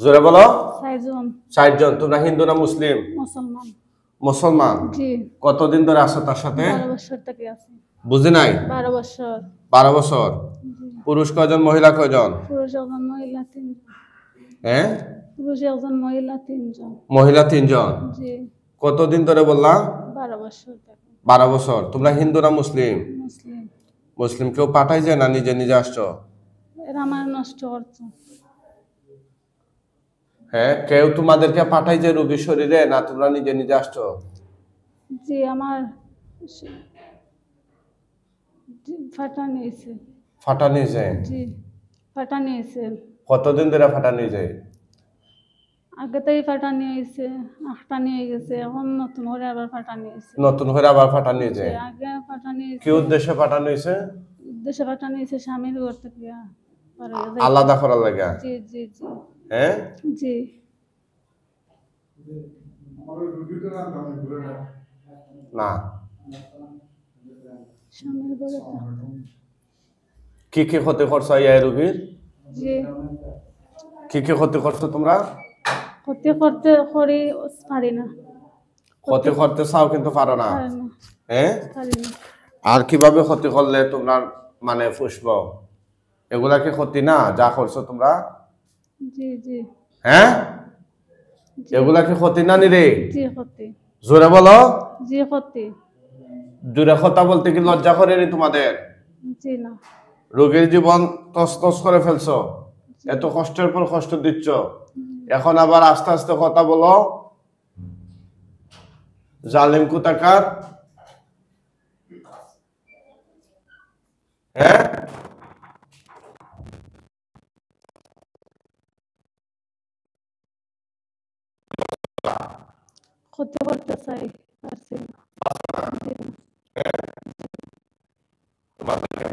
জোরে বলো। 4 জন। 4 জন। তোমরা হিন্দু না মুসলিম? মুসলমান। মুসলমান। জি। কতদিন ধরে আছো তার সাথে? 12 বছর থেকে আছি। বুঝি নাই। 12 বছর। 12 বছর। জি। পুরুষ কয়জন, মহিলা কয়জন? পুরুষ 1 জন, মহিলা 3 জন। হ্যাঁ? পুরুষ 1 জন, মহিলা 3 জন। মহিলা 3 জন। জি। কতদিন ধরে বললা? 12 বছর থেকে। 12 বছর। তোমরা হিন্দু না মুসলিম? মুসলিম। মুসলিম। কেউ পাঠাইছে না নিজে নিজে আসছো? এরা আমার নষ্ট করছে। হ্যাঁ, কেউ তোমাদেরকে পাঠাইছে রোগীর শরীরে না তোমরা নিজে নিজে আসছো? জি, আমার ফাটা নিয়েছে। ফাটা নিয়েছে? জি, ফাটা নিয়েছে। কতদিন ধরে ফাটা নিয়েছে? আগে থেকে ফাটা নিয়েছে, আটটা নিয়ে গেছে, এখন নতুন করে আবার ফাটা নিয়েছে। নতুন করে আবার ফাটা নিয়েছে? আগে ফাটা নিয়েছে। কি উদ্দেশ্যে ফাটা নিয়েছে? উদ্দেশ্যে ফাটা নিয়েছে স্বামীর ঘর থেকে আলাদা করার লাগে? জি জি জি। হ্যাঁ? জি। না। স্বামীর ঘরে কি কি ক্ষতি করছো এই রোগীর? জি। কি কি ক্ষতি করছো তোমরা? ক্ষতি করতে করি পারি না। ক্ষতি করতে চাও কিন্তু পারো না? পারি না। হ্যাঁ? পারি না। আর কিভাবে ক্ষতি করলে তোমরা মানে পুষব? এগুলা কি ক্ষতি না যা করছো তোমরা? জি জি। হ্যাঁ? এগুলা কি ক্ষতি না নিরে? জি ক্ষতি। জোরে বলো। জি ক্ষতি। জোরে কথা বলতে কি লজ্জা করেনি তোমাদের? জি না। রোগীর জীবন তছনছ করে ফেলছো, এত কষ্টের পর কষ্ট দিচ্ছ, এখন আবার আস্তে আস্তে কথা বলো। জালিম কোথাকার। হ্যাঁ? ক্ষতি করতে চাই, পারছি না।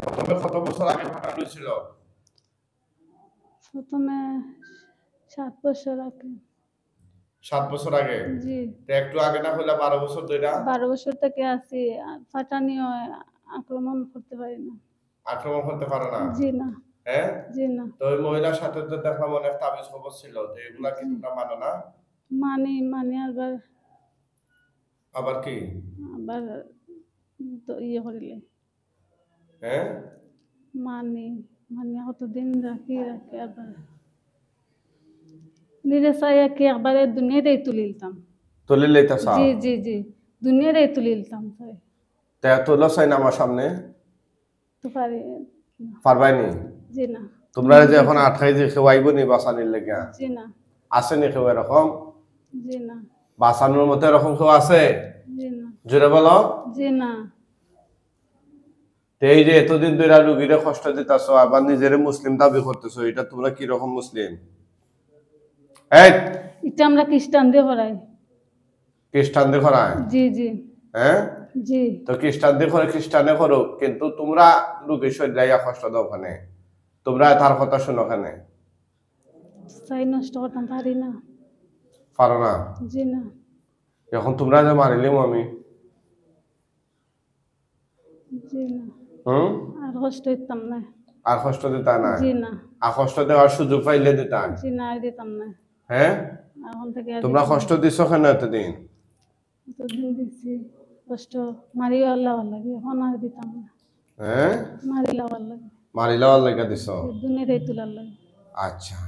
প্রথমে কত বছর আগে ফাটা হয়েছিল? প্রথমে 7 বছর আগে। 7 বছর আগে? জি। তো একটু আগে না হইলে 12 বছর ধরে? 12 বছর থেকে আছি। ফাটা নিয়ে আক্রমণ করতে পারি না। আক্রমণ করতে পারো না? জি না। হ্যাঁ? জি না। তো ওই মহিলার সাথে তো দেখলাম অনেক তাবিজ খবর ছিল, তো এগুলা কি তোমরা মানো না? মানি আবার কি? আবার তো ইয়ে করিলে হ্যাঁ? মানি কতদিন রাখি আবার নিজে চাই কি একবারে দুনিয়াতেই তুলিলতাম। তুলে লইতে চাও? জি জি জি। দুনিয়াতেই তুলিলতাম চাই। তা তুলো চাই না আমার সামনে? তো পারি না। পারবাইনি? জি না। তোমরা যে এখন আটকাই যে কেউ আইব নি বাঁচানির লেগে? জি না। আছে নি কেউ এরকম? জি না। বাঁচানোর মতো এরকম কেউ আছে? জি না। জোরে বলো। জি না। এই যে এতদিন ধরে রুগীরে কষ্ট দিতেছো, আবার নিজের মুসলিম দাবি করতেছো, এটা তোমরা কি রকম মুসলিম? এই এটা আমরা খ্রিস্টান দিয়ে পড়াই। খ্রিস্টানদের করায়? জি জি। হ্যাঁ? জি। তো খ্রিস্টানদের করে খ্রিস্টানে করো, কিন্তু তোমরা রুগীর শরীরে কষ্ট দাও ওখানে, তোমরা তার কথা শুনো ওখানে? চাই নষ্ট করতাম পারি না। পারো না? জি না। এখন তোমরা যে মারিলিম আমি। জি না। আর কষ্ট দিতাম না। আর কষ্ট দিতা না? জি না। আর কষ্ট দেওয়ার সুযোগ পাইলে দিতা? জি না, আর দিতাম না। হ্যাঁ? এখন থেকে তোমরা কষ্ট দিছো কেন এতদিন? এতদিন দিচ্ছি কষ্ট, মারি আল্লাহ লাগে, এখন আর দিতাম না। হ্যাঁ? মারি লাগার লাগে। মারি লওয়ার লেগে দিছো? দুনিয়াতেই তোলার লাগে। আচ্ছা।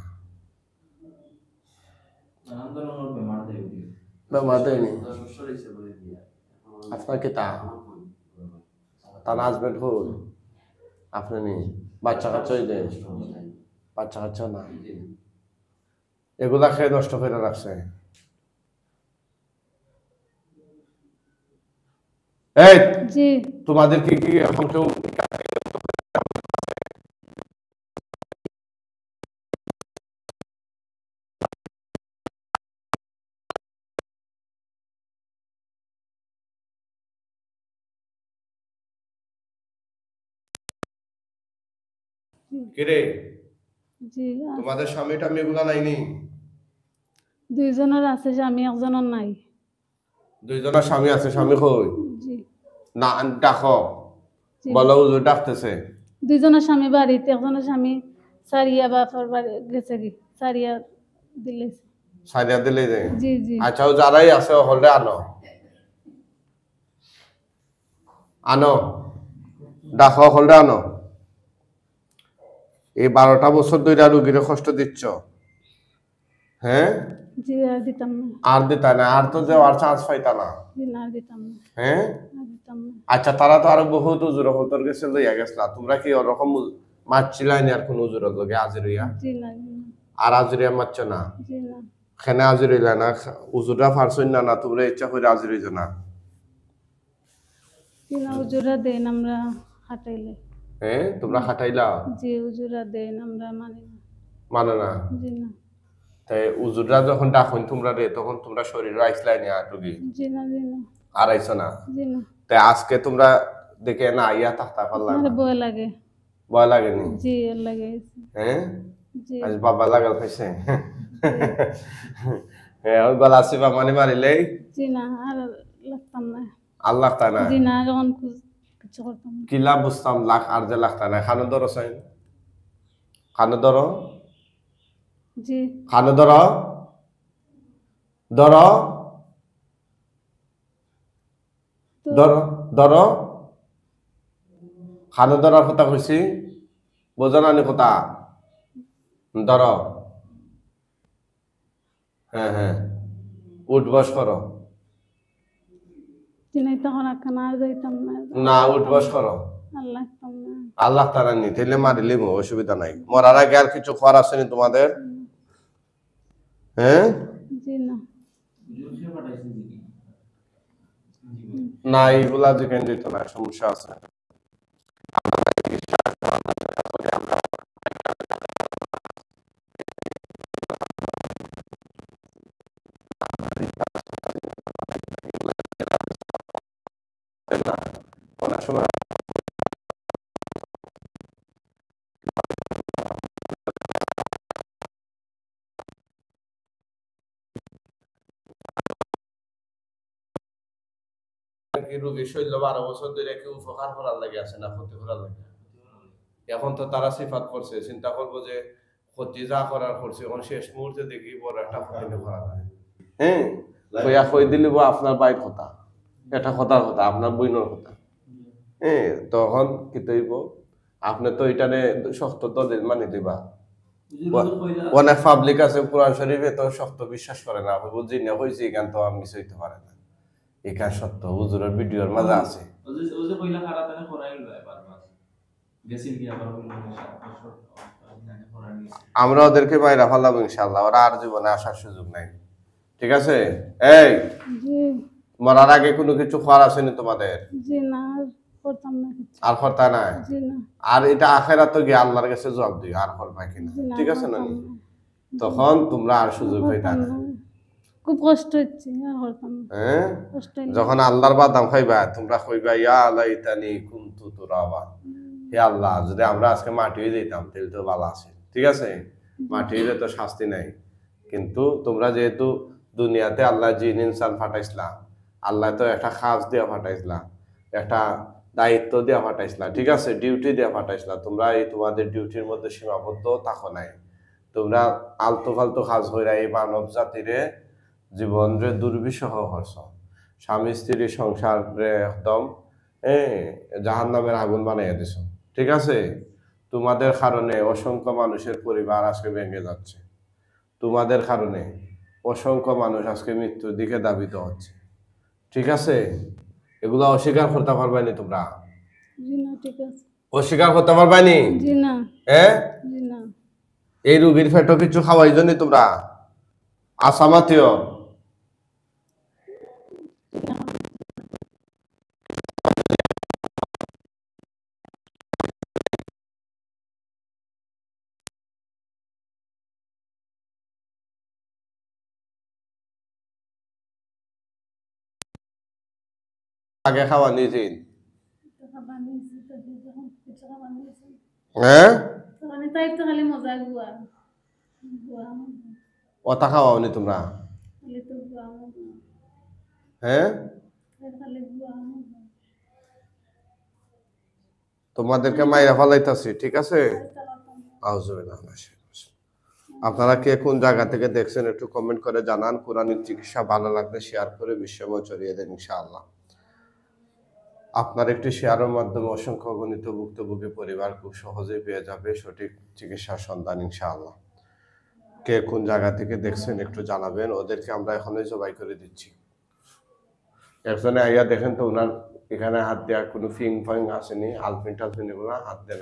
বেমার দেয়নি? আপনার কি তা? তার হাজবেন্ড হল? আপনি নি? বাচ্চা কাচ্চাই দেন? বাচ্চা কাচ্চা না? এগুলা খেয়ে নষ্ট করে রাখছে। এই জি। তোমাদের কি কি এখন কেউ কিরে জি। তোমাদের স্বামী টামি এগুলা নাইনি? 2 জনের আছে স্বামী, একজনের নাই। 2 জনের স্বামী আছে, স্বামী কই? জি। না ডাকো, বলো হুজুর ডাকতেছে। 2 জনের স্বামী বাড়িতে, একজনের স্বামী সারিয়া বাপর বাড়ি গেছে কি সারিয়া দিলেছে। সাইডা দিলে যে জি জি আচ্ছা ও যারাই আছে হলে আনো আনো ডাকো হলে আনো এই 12টা বছর ধরে রুগীরে কষ্ট দিচ্ছ হ্যাঁ জি আর দিতাম না। আর দিতা না আর তো যাওয়ার চান্স পাইতা না জি না আর দিতাম না। হ্যাঁ আর দিতাম না। আচ্ছা তারা তো আরো বহুত উজুর হতর গেছে লইয়া গেছলা তোমরা কি ওরকম মারছিলাই না আর কোন উজুরত লগে আজিরিয়া জি না জি না আর আজিরিয়া মারছ না জি না খেনে আজিরিলা না উজুরা ফারছই না না তোমরা ইচ্ছা করে আজিরিজ না জি না হুজুরা দেন আমরা হাঁটাইলে। হ্যাঁ তোমরা খাটাইলা জি হুজুরা দেন আমরা মানি না। মানে না জি না তাই উজুরা যখন ডাকুন তোমরা রে তখন তোমরা শরীরে আইসলাই না রুগী জি না জি না আর আইছো না জি না তাই আজকে তোমরা দেখে না ইয়া থাকতা পারলা আমার না ভয় লাগে। ভয় লাগেনি জি এর লাগে। হ্যাঁ জি আজ বাবা লাগাল খাইছে হ্যাঁ ওই গলা সিবা মানে মারিলেই জি না আর লাগতাম না। আল্লাহ তা না জি না যখন কিছু করতাম না। কিলা বুঝতাম লাখ আর যে লাখ তা না খানো ধরো সাইন খানো ধরো জি খানো ধরো ধরো তো ধরো ধরো খানো ধরার কথা কইছি বোঝো না নি কথা ধরো হ্যাঁ হ্যাঁ উঠ বস করো জি না তখন এখন আর যাইতাম না। না উঠ বস করো আর লাগতাম না। আল্লাহ তারা নি তাইলে মারিলে অসুবিধা নাই মরার আগে আর কিছু করার আসেনি তোমাদের হ্যাঁ জি না না এইগুলা যেখানে যেত না সমস্যা আছে অনেক সময় কি রোগী শৈল্য 12 বছর ধরে কি উপকার করার লাগে আছে না ক্ষতি করার লাগে এখন তো তারা সিফাত করছে চিন্তা করবো যে ক্ষতি যা করার করছে এখন শেষ মুহূর্তে দেখি বড় একটা ক্ষতি করা যায় হ্যাঁ কইয়া কই দিলিব আপনার বাইর কথা এটা কথার কথা আপনার বইনের কথা হ্যাঁ তখন কি তৈব আপনি তো এটানে শক্ত দলিল মানে দিবা অনেক পাবলিক আছে কোরআন শরীফে তো শক্ত বিশ্বাস করে না বুঝি না হয়েছে এখান তো আমি কিছু হইতে পারে না এখান সত্য হুজুরের ভিডিওর মাঝে আছে আমরা ওদেরকে বাইরা ফেলাবো ইনশাল্লাহ ওরা আর জীবনে আসার সুযোগ নাই ঠিক আছে এই জি মরার আগে কোনো কিছু খাওয়ার আসেনি তোমাদের জি না আর করতাম না কিছু। আর করতা নাই জি না আর এটা আখেরাত গিয়ে আল্লাহর কাছে জবাব দিও আর করবা কিনা জি না ঠিক আছে না করতাম না। তখন তোমরা আর সুযোগ পাইতা করতাম না না। খুব কষ্ট হচ্ছে আর করতাম না। হ্যাঁ কষ্ট হইলে যখন আল্লাহর বাদাম খাইবা তোমরা কইবা ইয়া লাইতানি কুনতু তুরাবা হে আল্লাহ যদি আমরা আজকে মাটি হয়ে যেতাম তাহলে তো ভালো আছে ঠিক আছে মাটি হইলে তো শাস্তি নাই কিন্তু তোমরা যেহেতু দুনিয়াতে আল্লাহ জিন ইনসান ফাটাইছিলা আল্লাহ তো একটা খাস দিয়া ফাটাইছিলা একটা দায়িত্ব দিয়া ফাটাইছিলা ঠিক আছে ডিউটি দিয়া ফাটাইছিলা তোমরা এই তোমাদের ডিউটির মধ্যে সীমাবদ্ধ থাকো নাই তোমরা আলতু ফালতু কাজ হইরা এই মানব জাতিরে জীবন রে দুর্বিষহ হরছ স্বামী স্ত্রী সংসার রে একদম জাহান নামের আগুন বানাইয়া দিছ ঠিক আছে তোমাদের কারণে অসংখ্য মানুষের পরিবার আজকে ভেঙে যাচ্ছে তোমাদের কারণে অসংখ্য মানুষ আজকে মৃত্যুর দিকে ধাবিত হচ্ছে ঠিক আছে এগুলো অস্বীকার করতে পারবানি তোমরা জি না ঠিক আছে। অস্বীকার করতে পারবানি জি না হ্যাঁ জি না এই রুগীর পেটও কিছু খাওয়াই জন্য তোমরা আসামাতীয় আগে খাওয়া নিয়েছেন হ্যাঁ তাই তো খালি মজা গুয়া গুয়া ওটা খাওয়াওনি তোমরা খালি তো গুয়া মজা হ্যাঁ খালি গুয়া মজা তোমাদেরকে মাইরা ফেলাইতাছি ঠিক আছে আউযুবিল্লাহ আপনারা কে কোন জায়গা থেকে দেখছেন একটু কমেন্ট করে জানান। কোরআনিক চিকিৎসা ভালো লাগলে শেয়ার করে বিশ্বময় ছড়িয়ে দেন ইনশাআল্লাহ। আপনার একটি শেয়ারের মাধ্যমে অসংখ্য অগণিত ভুক্তভোগী পরিবার খুব সহজেই পেয়ে যাবে সঠিক চিকিৎসার সন্ধান ইনশাআল্লাহ। কে কোন জায়গা থেকে দেখছেন একটু জানাবেন, ওদেরকে আমরা এখনই জবাই করে দিচ্ছি। একজনে আইয়া দেখেন তো ওনার এখানে হাত দেওয়ার কোনো ফিং ফাইং আসেনি, আলপিন টালপিন এগুলো হাত দেন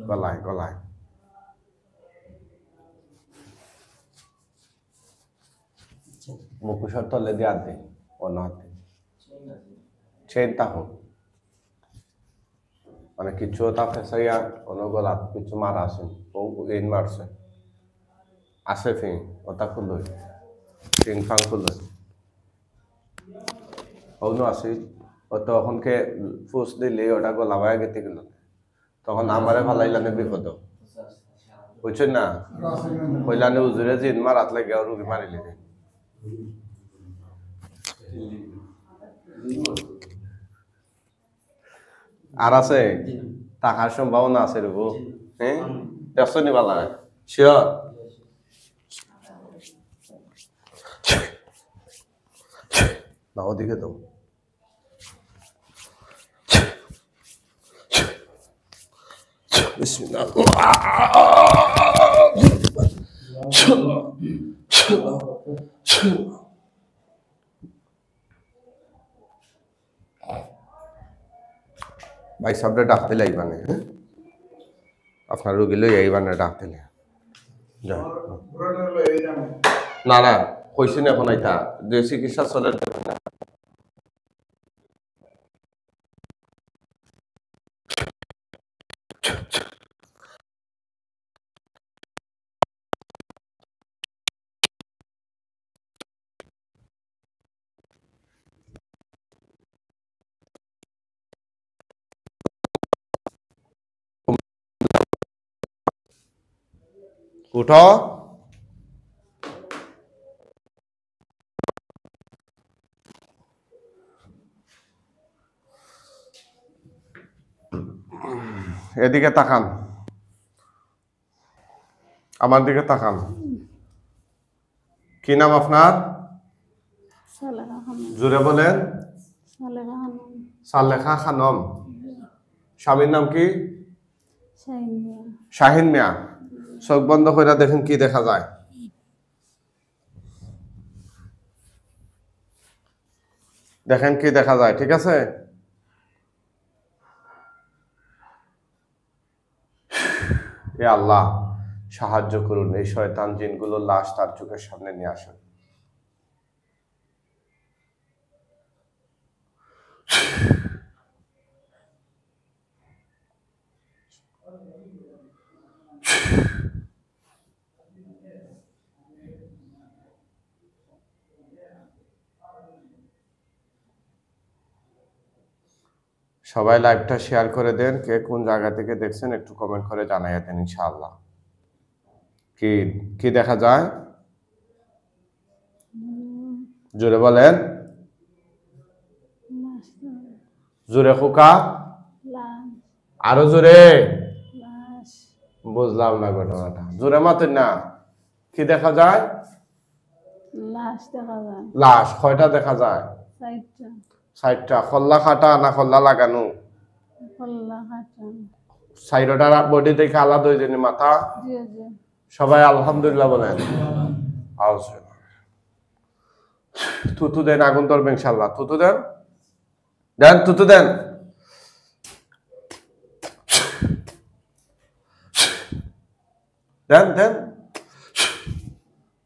গলায় গলায়। মুখোশের তলে দিয়ে হাত দেন, অন্য হাতে চেন তাহো মানে কিছু তা ফেসাইয়া অন্য গলা কিছু মারা আসেন ও এন মারছে আছে ফিং ওটা খুলল ফিং ফাং খুলল অন্য আছে ও তখনকে ফুস দিলে ওটা গলা ভাইয়া গেতে গেল, তখন আমারে ভালাইলানে বিপদ বুঝছেন না, কইলানে উজুরে জিন মারাত লাগে আর রুগী মারিলে আর আছে টাকার সম্ভাবনা আছে রুবু। হ্যাঁ দেখছো নি বালা শিওর না ওদিকে দাও। বিসমিল্লাহ ভাই সবটা ডাকতে লাইবানে, হ্যাঁ আপনার রোগী লই আইবানে ডাকতে লাই না না কইছি না এখন আইতা যে চিকিৎসা চলে না। উঠো এদিকে তাকান, আমার দিকে তাকান। কি নাম আপনার? সালেহা খানম। জোরে বলেন। সালেহা খানম। সালেহা খানম। স্বামীর নাম কি? শাহিন মিয়া। শাহিন মিয়া। চোখ বন্ধ করে দেখেন কি দেখা যায়। দেখেন কি দেখা যায়, ঠিক আছে? এ আল্লাহ সাহায্য করুন, এই শয়তান জিনগুলোর লাশ তার চোখের সামনে নিয়ে আসুন। সবাই লাইভটা শেয়ার করে দেন। কে কোন জায়গা থেকে দেখছেন একটু কমেন্ট করে জানাইয়া দেন ইনশাআল্লাহ। কি কি দেখা যায় জোরে বলেন। জোরে খোকা, আরো জোরে। বুঝলাম না ঘটনাটা, জোরে মাতেন না। কি দেখা যায়? লাশ দেখা যায়। লাশ কয়টা দেখা যায়? 4টা। 4টা। খল্লা খাটা না খল্লা লাগানো? খল্লা খাটা। 4টার বডি দেখে আলাদা হয়ে যায়নি মাথা? জি জি। সবাই আলহামদুলিল্লাহ বলেন। থুতু দেন, আগুন ধরবে ইনশাআল্লাহ। থুতু দেন, দেন থুতু দেন। দেন দেন,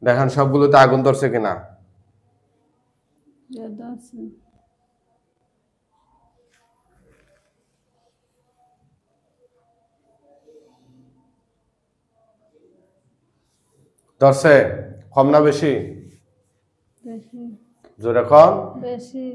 দেখেন সবগুলোতে আগুন ধরছে কিনা। ধরছে? কম না বেশি? বেশি। জোরে কম? বেশি।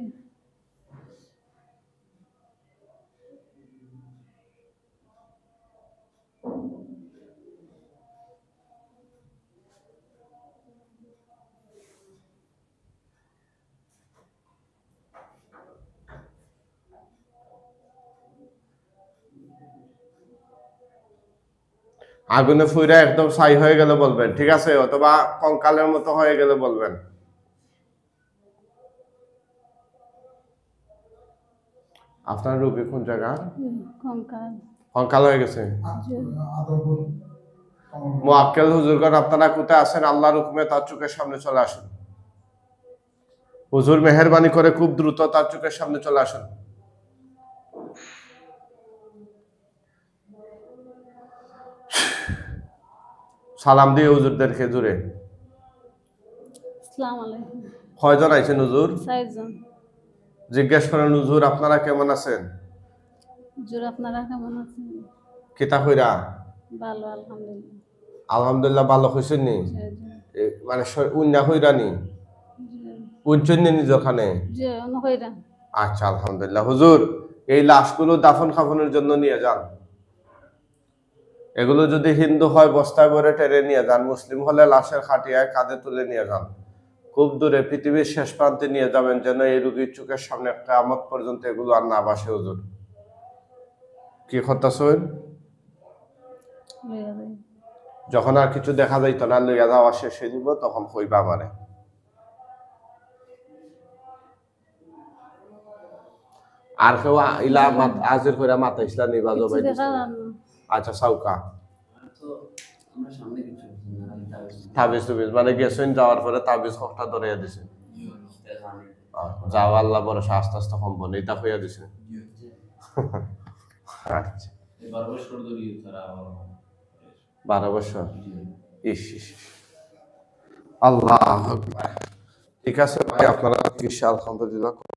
আগুনে ফুইরা একদম ছাই হয়ে গেলে বলবেন, ঠিক আছে? অথবা কঙ্কালের মতো হয়ে গেলে বলবেন। আপনার রোগী কোন জায়গা? কঙ্কাল। কঙ্কাল হয়ে গেছে। জি। মুআক্কেল হুজুরগণ আপনারা কোথায় আছেন? আল্লাহর হুকুমে তার চোখের সামনে চলে আসুন। হুজুর মেহেরবানি করে খুব দ্রুত তার চোখের সামনে চলে আসুন। সালাম দিয়ে হুজুরদেরকে জুড়ে। আসসালামু আলাইকুম। কয়জন আইছেন হুজুর? 4 জন। জিজ্ঞেস করেন হুজুর আপনারা কেমন আছেন? হুজুর আপনারা কেমন আছেন? কিতা কইরা? ভালো আলহামদুলিল্লাহ। আলহামদুলিল্লাহ ভালো হইছেন নি? জি জি মানে উন্না হইরা নি? জি উঞ্চন নি নিজ ওখানে? জি অনুকইরা। আচ্ছা আলহামদুলিল্লাহ। হুজুর এই লাশগুলো দাফন কাফনের জন্য নিয়ে যান। এগুলো যদি হিন্দু হয় বস্তায় ভরে টেনে নিয়ে যান, মুসলিম হলে লাশের খাটিয়ায় কাঁধে তুলে নিয়ে যান। খুব দূরে পৃথিবীর শেষ প্রান্তে নিয়ে যাবেন, যেন এই রোগীর চোখের সামনে কিয়ামত পর্যন্ত এগুলো আর না বাসে। হুজুর কি করতেছেন? লইয়া যাই। যখন আর কিছু দেখা যাইতো না, লইয়া যাওয়া শেষ হয়ে দিব, তখন কইবা আমারে। আর কেউ ইলা আজের কইরা মাথা ইসলা নিবা কিছু জবাই দেখা দিছে? যান না। আচ্ছা সাউকা তো আমরা সামনে কিছু তাবিজ টুবিজ মানে গেছেন, যাওয়ার পরে তাবিজ কখটা ধরিয়া দিছে। যাও আল্লাহ ভরসা, আস্তে আস্তে সম্ভব এটা হইয়া দিছে। আচ্ছা 12 বছর ধরে তারা 12 বছর। ইস ইস ইস। আল্লাহ আকবার। ঠিক আছে ভাই, আপনারা চিকিৎসা আলহামদুলিল্লাহ